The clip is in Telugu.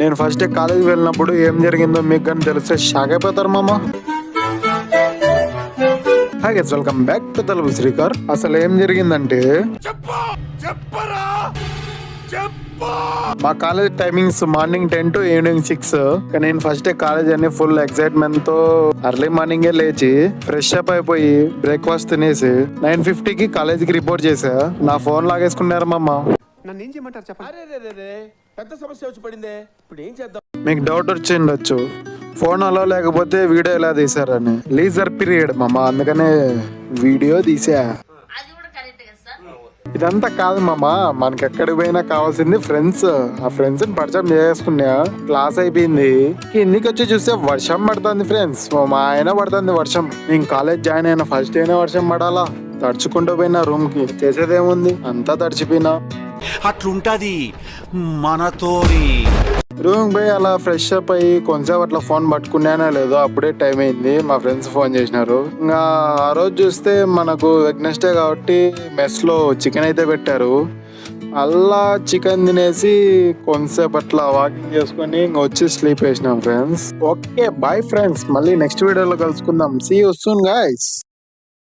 నేను ఫస్ట్ కాలేజీ వెళ్ళినప్పుడు ఏం జరిగిందో మీకు కానీ తెలిస్తే షాక్ అయిపోతారు మామ. Hi guys, welcome back to Telugu Srikar. అసలు ఏం జరిగిందంటే మా college timings morning 10 to evening 6. నేను ఫస్ట్ కాలేజ్ అని ఫుల్ ఎక్సైట్మెంట్ తో అర్లీ మార్నింగే లేచి ఫ్రెష్ అప్ అయిపోయి బ్రేక్ఫాస్ట్ తినేసి 9:50కి కాలేజీకి రిపోర్ట్ చేసా. నా ఫోన్ లాగేసుకున్నారు మామ. నన్ను ఏం చేయమంటారు చెప్పండి. పెద్ద సమస్య వచ్చి పడిందే, ఇప్పుడు ఏం చేద్దాం? మీకు డౌట్ వచ్చిండొచ్చు, ఫోన్ అలో లేకపోతే వీడియో ఎలా తీసారని. లీజర్ పీరియడ్ మామ, అందుకనే వీడియో తీసా. ఇదంతా కాదు మామ, మనకి ఎక్కడికి పోయినా కావాల్సింది ఫ్రెండ్స్. ఆ ఫ్రెండ్స్ ని పరిచయం చేసుకున్నా. క్లాస్ అయిపోయింది, కిందికి వచ్చి చూస్తే వర్షం పడుతుంది ఫ్రెండ్స్. మా ఆయన పడుతుంది వర్షం. నేను కాలేజ్ జాయిన్ అయిన ఫస్ట్ అయినా వర్షం పడాలా. తడుచుకుంటూ పోయినా రూమ్ కి, చేసేదేముంది అంతా తడిచిపోయినా. అట్లుంటది మనతోని. రూమ్ పోయి అలా ఫ్రెష్ అప్ అయ్యి కొంచెంసేపు అట్లా ఫోన్ పట్టుకున్నానో లేదో అప్పుడే టైం అయింది. మా ఫ్రెండ్స్ ఫోన్ చేసినారు. ఇంకా ఆ రోజు చూస్తే మనకు వెడ్నెస్డే కాబట్టి మెస్ లో చికెన్ అయితే పెట్టారు. అలా చికెన్ తినేసి కొంచెంసేపు అట్లా వాకింగ్ చేసుకొని ఇంకా వచ్చి స్లీప్ వేసినాం ఫ్రెండ్స్. ఓకే బాయ్ ఫ్రెండ్స్, మళ్ళీ నెక్స్ట్ వీడియోలో కలుసుకుందాం. See you soon guys.